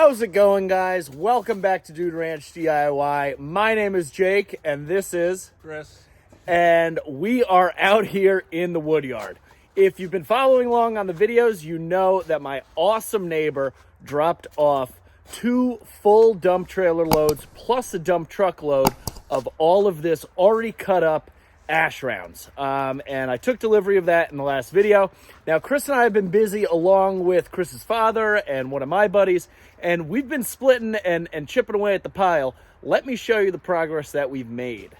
How's it going, guys? Welcome back to Dude Ranch DIY. My name is Jake, and this is Chris. And we are out here in the wood yard. If you've been following along on the videos, you know that my awesome neighbor dropped off 2 full dump trailer loads plus a dump truck load of all of this already cut up ash rounds. And I took delivery of that in the last video. Now, Chris and I have been busy along with Chris's father and one of my buddies, and we've been splitting and chipping away at the pile. Let me show you the progress that we've made.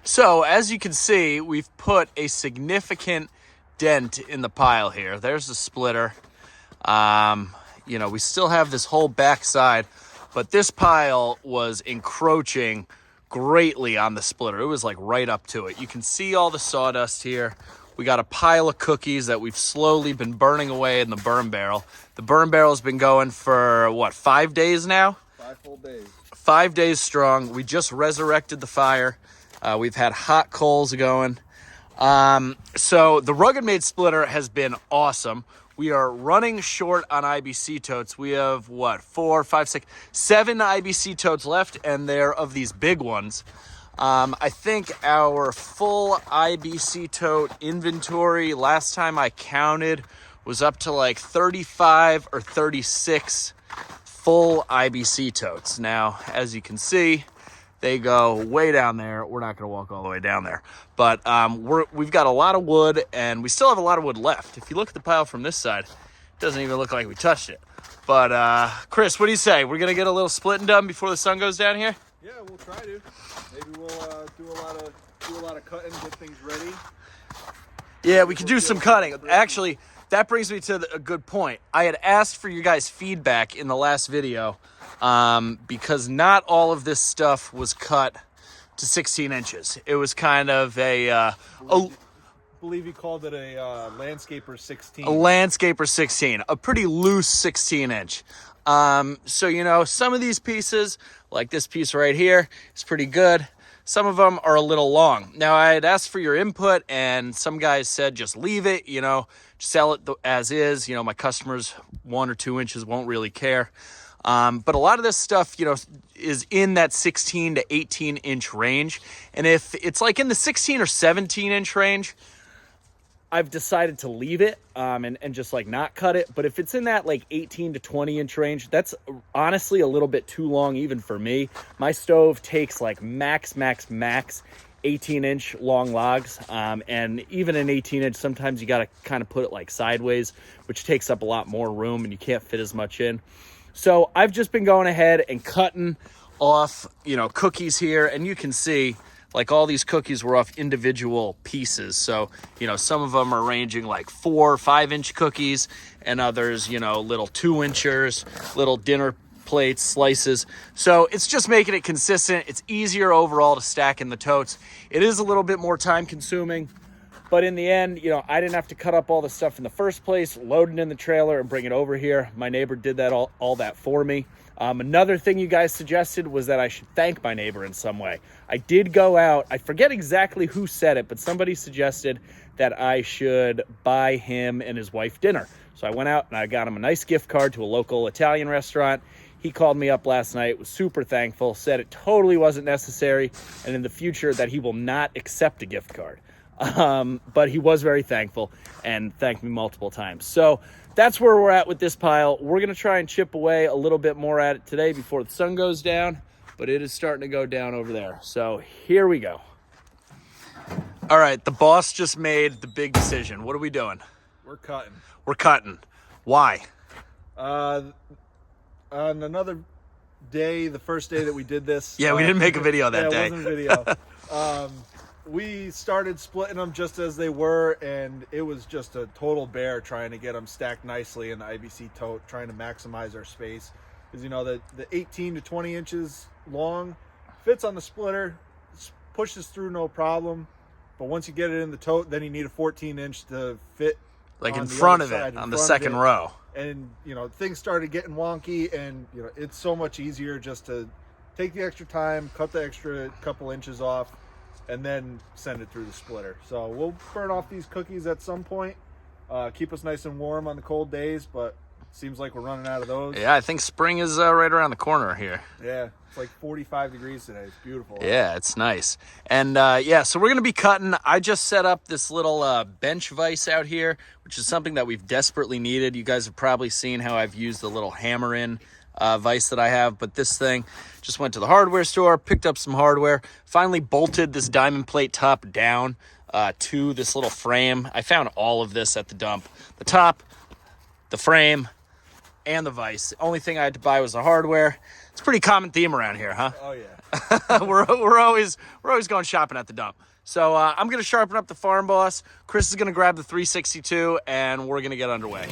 So, as you can see, we've put a significant dent in the pile here. There's the splitter. We still have this whole backside, but this pile was encroaching greatly on the splitter. It was like right up to it. You can see all the sawdust here. We got a pile of cookies that we've slowly been burning away in the burn barrel. The burn barrel's been going for, 5 days now? 5 full days. 5 days strong. We just resurrected the fire. We've had hot coals going. So the RuggedMade splitter has been awesome. We are running short on IBC totes. We have 4, 5, 6, 7 IBC totes left, and they're of these big ones. I think our full IBC tote inventory, last time I counted, was up to like 35 or 36 full IBC totes. Now, as you can see, they go way down there. We're not going to walk all the way down there. But we've got a lot of wood, and we still have a lot of wood left. If you look at the pile from this side, it doesn't even look like we touched it. But, Chris, what do you say? We're going to get a little splitting done before the sun goes down here? Yeah, we'll try to. Maybe we'll do a lot of cutting, get things ready. Yeah, we could do some cutting. Actually, that brings me to a good point. I had asked for your guys' feedback in the last video, because not all of this stuff was cut to 16 inches. It was kind of I believe he called it a landscaper 16. A landscaper 16, a pretty loose 16 inch. So, some of these pieces, like this piece right here, is pretty good. Some of them are a little long. Now, I had asked for your input, and some guys said just leave it, sell it as is. My customers 1 or 2 inches won't really care. But a lot of this stuff, is in that 16 to 18 inch range. And if it's like in the 16 or 17 inch range, I've decided to leave it and just like not cut it. But if it's in that like 18 to 20 inch range, that's honestly a little bit too long even for me. My stove takes like max 18 inch long logs. And even an 18 inch, sometimes you got to kind of put it like sideways, which takes up a lot more room and you can't fit as much in. So I've just been going ahead and cutting off, cookies here. And you can see like all these cookies were off individual pieces. So, some of them are ranging like 4 or 5 inch cookies, and others, little 2 inchers, little dinner plates, slices. So it's just making it consistent. It's easier overall to stack in the totes. It is a little bit more time consuming, but in the end, I didn't have to cut up all the stuff in the first place, load it in the trailer and bring it over here. My neighbor did that all that for me. Another thing you guys suggested was that I should thank my neighbor in some way. I did go out. I forget exactly who said it, but somebody suggested that I should buy him and his wife dinner. So I went out and I got him a nice gift card to a local Italian restaurant. He called me up last night, was super thankful, said it totally wasn't necessary, and in the future that he will not accept a gift card. But he was very thankful and thanked me multiple times. So that's where we're at with this pile. We're going to try and chip away a little bit more at it today before the sun goes down, but it is starting to go down over there. So here we go. All right, the boss just made the big decision. What are we doing? We're cutting. We're cutting. Why? On another day, the first day that we did this. Yeah, we didn't make a video that day. It wasn't a video. We started splitting them just as they were, and it was just a total bear trying to get them stacked nicely in the IBC tote, trying to maximize our space. Because, the 18 to 20 inches long fits on the splitter, pushes through no problem. But once you get it in the tote, then you need a 14 inch to fit like in front of it, on the second row. And, things started getting wonky, and, it's so much easier just to take the extra time, cut the extra couple inches off, and then send it through the splitter. So we'll burn off these cookies at some point, keep us nice and warm on the cold days, but Seems like we're running out of those. Yeah, I think spring is right around the corner here. Yeah, it's like 45 degrees today. It's beautiful. Yeah, it's nice. And yeah, so we're going to be cutting. I just set up this little bench vise out here, which is something that we've desperately needed. You guys have probably seen how I've used the little hammer-in vise that I have, but this thing, just went to the hardware store, picked up some hardware, finally bolted this diamond plate top down to this little frame. I found all of this at the dump. The top, the frame, and the vise. The only thing I had to buy was the hardware. It's a pretty common theme around here, huh? Oh yeah. we're always going shopping at the dump. So I'm gonna sharpen up the Farm Boss. Chris is gonna grab the 362, and we're gonna get underway.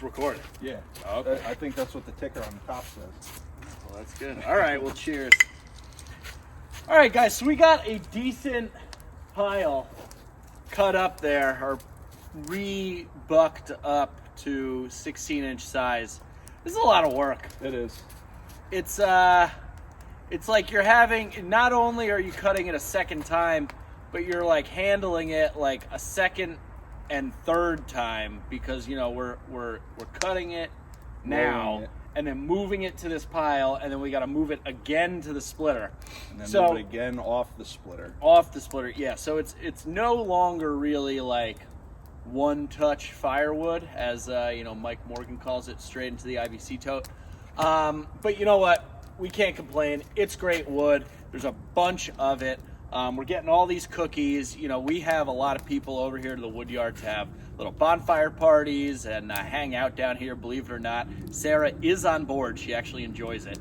recording. Yeah. Okay. I think that's what the ticker on the top says. Well, that's good. All right, well, cheers. All right, guys, so we got a decent pile cut up there, or re-bucked up to 16-inch size. This is a lot of work. It is. It's like you're having, not only are you cutting it a second time, but you're like handling it like a second and third time, because you know we're cutting it now and then moving it to this pile, and then we got to move it again to the splitter, and then move it again off the splitter. Off the splitter, yeah. So it's no longer really like one-touch firewood, as you know, Mike Morgan calls it, straight into the IBC tote. But you know what? We can't complain. It's great wood. There's a bunch of it. We're getting all these cookies. You know, we have a lot of people over here to the wood yard to have little bonfire parties and hang out down here, believe it or not. Sarah is on board. She actually enjoys it.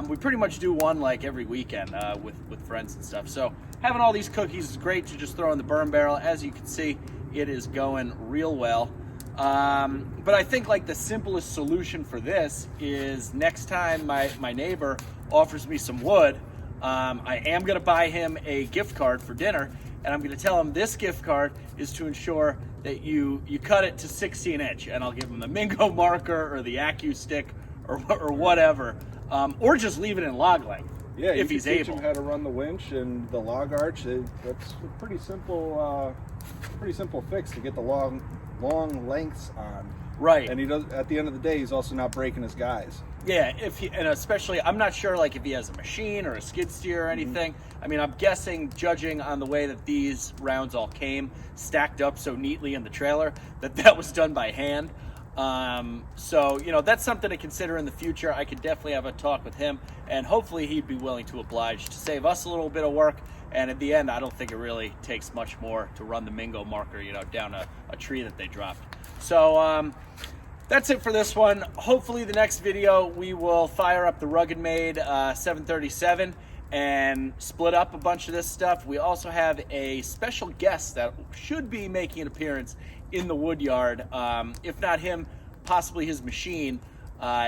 We pretty much do one like every weekend with friends and stuff. So having all these cookies is great to just throw in the burn barrel. As you can see, it is going real well. But I think like the simplest solution for this is next time my neighbor offers me some wood, I am going to buy him a gift card for dinner, and I'm going to tell him this gift card is to ensure that you cut it to 16-inch, and I'll give him the Mingo marker or the Accu stick or whatever, or just leave it in log length. Yeah, if he's teach able. him how to run the winch and the log arch. That's a pretty simple fix to get the long lengths on. Right. And he does. At the end of the day, he's also not breaking his guys. Yeah, and especially, I'm not sure like if he has a machine or a skid steer or anything. I mean, I'm guessing, judging on the way that these rounds all came stacked up so neatly in the trailer, that was done by hand. So, you know, that's something to consider in the future. I could definitely have a talk with him, and hopefully he'd be willing to oblige to save us a little bit of work. And at the end, I don't think it really takes much more to run the Mingo marker, you know, down a tree that they dropped. So, that's it for this one. Hopefully the next video we will fire up the RuggedMade 737 and split up a bunch of this stuff. We also have a special guest that should be making an appearance in the wood yard. If not him, possibly his machine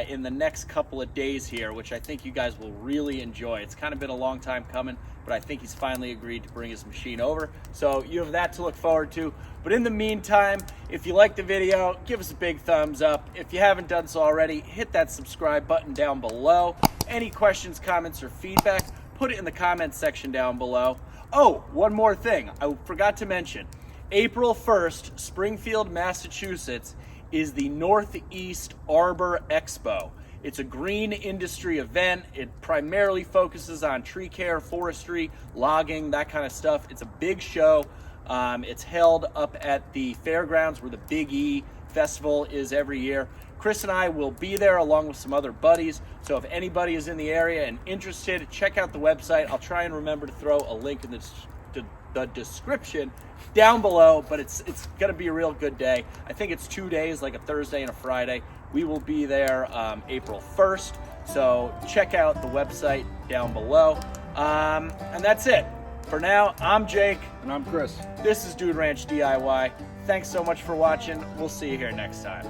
in the next couple of days here, which I think you guys will really enjoy. It's kind of been a long time coming, but I think he's finally agreed to bring his machine over. So you have that to look forward to. But in the meantime, if you like the video, give us a big thumbs up. If you haven't done so already, hit that subscribe button down below. Any questions, comments, or feedback, put it in the comments section down below. Oh, one more thing I forgot to mention. April 1st, Springfield, Massachusetts, is the Northeast Arbor Expo. It's a green industry event. It primarily focuses on tree care, forestry, logging, that kind of stuff. It's a big show. It's held up at the fairgrounds where the Big E Festival is every year. Chris and I will be there along with some other buddies. So if anybody is in the area and interested, check out the website. I'll try and remember to throw a link in the description down below, but it's going to be a real good day. I think it's 2 days, like a Thursday and a Friday. We will be there April 1st, so check out the website down below. And that's it. For now, I'm Jake. And I'm Chris. This is Dude Ranch DIY. Thanks so much for watching. We'll see you here next time.